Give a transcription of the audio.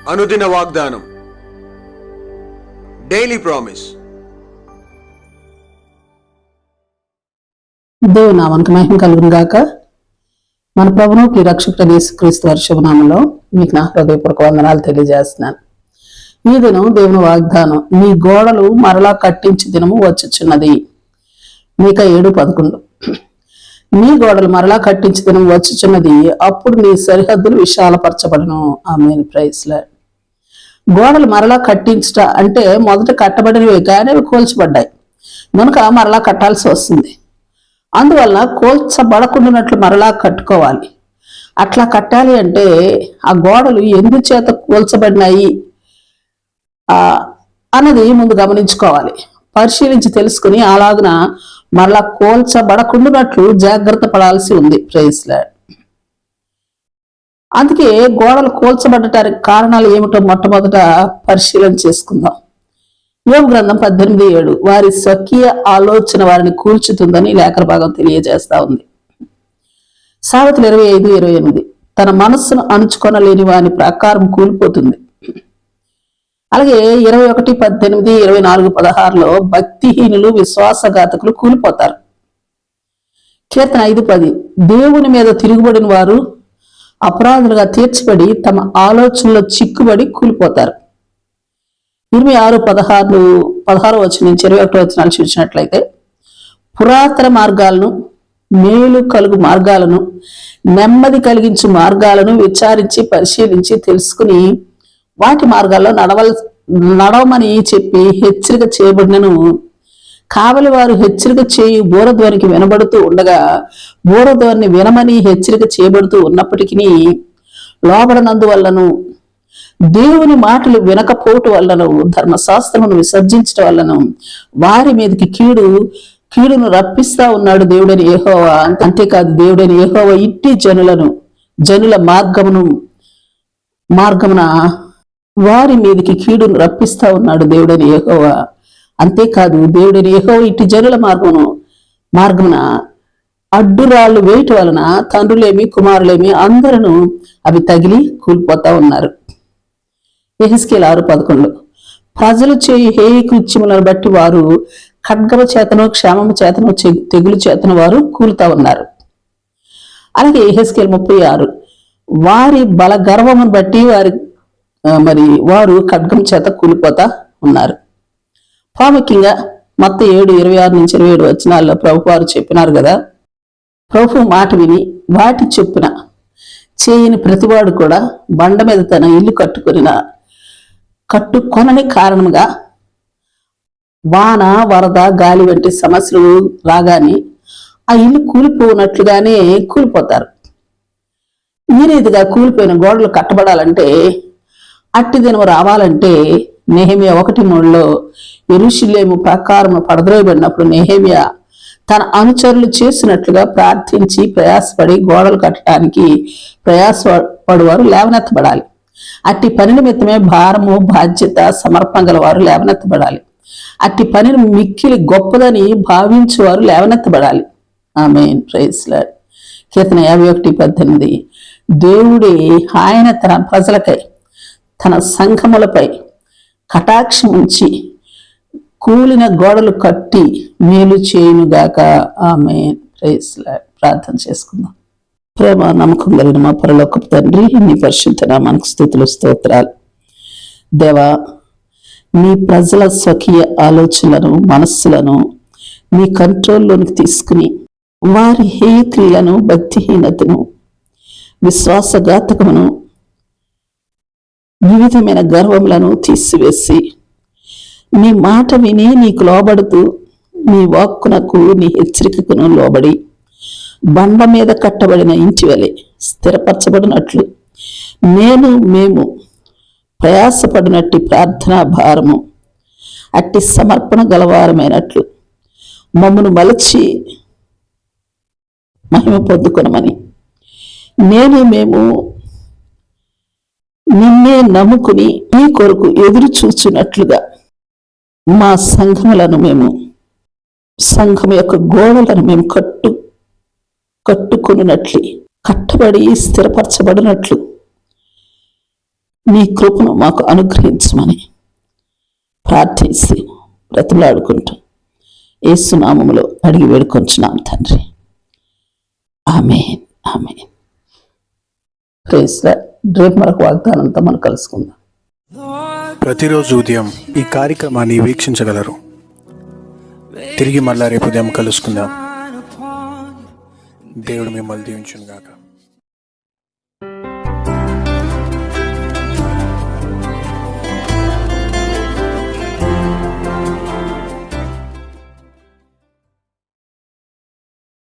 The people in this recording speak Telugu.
అనుదిన వాగ్దానం, డైలీ ప్రామిస్. దేవుని నామానికి మహిమ కలుగును గాక. మన ప్రభువు ప్రియరక్షకుడైన యేసుక్రీస్తు వారి శుభనామంలో మీకు నా హృదయపూర్వక వందనాలు తెలియజేస్తున్నాను. ఈ దినం దేవుని వాగ్దానం, నీ గోడలు మరలా కట్టించి దినము వచ్చుచున్నది. మీకా 7:11. నీ గోడలు మరలా కట్టించి దినం వచ్చుచున్నది, అప్పుడు నీ సరిహద్దులు విశాలపరచబడును. ఆమేన్. Praise lord. గోడలు మరలా కట్టించట అంటే మొదట కట్టబడినవి కానీ అవి కూల్చబడ్డాయి కనుక మరలా కట్టాల్సి వస్తుంది. అందువల్ల కూల్చబడకుండానట్లు మరలా కట్టుకోవాలి. అట్లా కట్టాలి అంటే ఆ గోడలు ఎందుచేత కూల్చబడినాయి అన్నది ముందు గమనించుకోవాలి, పరిశీలించి తెలుసుకుని అలాగున మరలా కూల్చబడకుండానట్లు జాగ్రత్త పడాల్సి ఉంది. Praise Lord. అందుకే గోడలు కూల్చబడటానికి కారణాలు ఏమిటో మొట్టమొదట పరిశీలన చేసుకుందాం. యోబు గ్రంథం 18:7, వారి స్వకీయ ఆలోచన వారిని కూల్చుతుందని లేఖన భాగం తెలియజేస్తా ఉంది. సామెతలు 25:28, తన మనస్సును అణుచుకొనలేని వాని ప్రకారం కూలిపోతుంది. అలాగే 21:18, 24:16 భక్తిహీనులు విశ్వాసఘాతకులు కూలిపోతారు. కీర్తన 5:10, దేవుని మీద తిరుగుబడిన వారు అపరాధులుగా తీర్చబడి తమ ఆలోచనలో చిక్కుబడి కూలిపోతారు. 26:16 చూసినట్లయితే, పురాతన మార్గాలను, మేలు కలుగు మార్గాలను, నెమ్మది కలిగించు మార్గాలను విచారించి పరిశీలించి తెలుసుకుని వాటి మార్గాల్లో నడవమని చెప్పి హెచ్చరిక చేయబడినను, కావలి వారు హెచ్చరిక చేయి బూరధ్వనికి వినబడుతూ ఉండగా బూరధ్వని వినమని హెచ్చరిక చేయబడుతూ ఉన్నప్పటికీ లోబడనందువల్లను, దేవుని మాటలు వినకపోవటం వల్లను, ధర్మశాస్త్రమును విసర్జించడం వల్లను వారి మీదకి కీడును రప్పిస్తా ఉన్నాడు దేవుడని యెహోవా. అంతేకాదు, దేవుడని యెహోవా ఇట్టి జనుల మార్గమున వారి మీదకి కీడును రప్పిస్తా ఉన్నాడు దేవుడని యెహోవా. అంతేకాదు, దేవుడని యెహోవా ఇట్టి జనుల మార్గమున అడ్డురాళ్ళు వేయటం వలన తండ్రులేమి కుమారులేమి అందరూ అవి తగిలి కూలిపోతా ఉన్నారు. యెహెజ్కేలు 6:11, ప్రజలు చేయి హేయ కృత్యములను బట్టి వారు ఖడ్గము చేతను, క్షేమము చేతను, తెగులు చేతను వారు కూలుతా ఉన్నారు. అలాగే యెహెజ్కేలు 36, వారి బల గర్వమును బట్టి వారు ఖడ్గం చేత కూలిపోతా ఉన్నారు. ప్రాముఖ్యంగా మత్తయి 7:26-27 ప్రభు వారు చెప్పినారు కదా, ప్రభు మాట విని వాటి చొప్పున చేయని ప్రతివాడు కూడా బండ మీద తన ఇల్లు కట్టుకొనని కారణంగా వాన, వరద, గాలి వంటి సమస్యలు రాగానే ఆ ఇల్లు కూలిపోనట్లుగానే కూలిపోతారు. ఈ రీతిగా కూలిపోయిన గోడలు కట్టబడాలంటే, అట్టి దినం రావాలంటే నెహెమ్యా 1:3 యెరూషలేము ప్రాకారము పడద్రోయబడినప్పుడు నెహెమ్యా తన అనుచరులు చేసినట్లుగా ప్రార్థించి ప్రయాసపడి గోడలు కట్టడానికి ప్రయాసపడువారు లేవనెత్తబడాలి. అట్టి పని నిమిత్తమే భారము, బాధ్యత, సమర్పణ గల వారు లేవనెత్తబడాలి. అట్టి పనిని మిక్కిలి గొప్పదని భావించేవారు లేవనెత్తబడాలి. ఆమేన్. Praise lord. కీర్తన 51:18, దేవుడే ఆయన తన ప్రజలకై, తన సంఘములపై కటాక్షం ఉంచి కూలిన గోడలు కట్టి మేలు చేయునుగాక. ఆమేన్. Praise lord. ప్రార్థన చేసుకుందాం. ప్రేమ నమ్మకం కలిగిన మా పరలోకపు తండ్రి, నీ పరిశుద్ధ నామానికి స్తుతులు, స్తోత్రాలు. దేవా, నీ ప్రజల స్వకీయ ఆలోచనలను, మనస్సులను నీ కంట్రోల్లోనికి తీసుకుని వారి హేయక్రియలను, భక్తిహీనతను, విశ్వాసఘాతకమును, వివిధమైన గర్వములను తీసివేసి నీ మాట విని నీకు లోబడుతూ నీ వాక్కునకు, నీ హెచ్చరికకును లోబడి బండ మీద కట్టబడిన ఇంటి వలె స్థిరపరచబడినట్లు మేము ప్రయాసపడినట్టి ప్రార్థనా భారము, అట్టి సమర్పణ గలవారమైనట్లు మమ్మను మలచి మహిమ పొందుకొనమని, మేము నిన్నే నమ్ముకుని నీ కొరకు ఎదురు చూచున్నట్లుగా మా సంఘం యొక్క గోడలను మేము కట్టుకున్నట్లు, కట్టబడి స్థిరపరచబడినట్లు నీ కృపను మాకు అనుగ్రహించమని ప్రార్థిస్తూ బ్రతిలాడుకుంటూ యేసు నామములో అడిగి వేడుకొంచున్నాం తండ్రి. Amen, amen. Praise Lord. రేపు మరొక వాగ్దానంతో మనం కలుసుకుందాం. ప్రతిరోజు ఉదయం ఈ కార్యక్రమాన్ని వీక్షించగలరు. తిరిగి మళ్ళా రేపు ఉదయం కలుసుకుందాం. దేవుడు మిమ్మల్ని దీవించును గాక.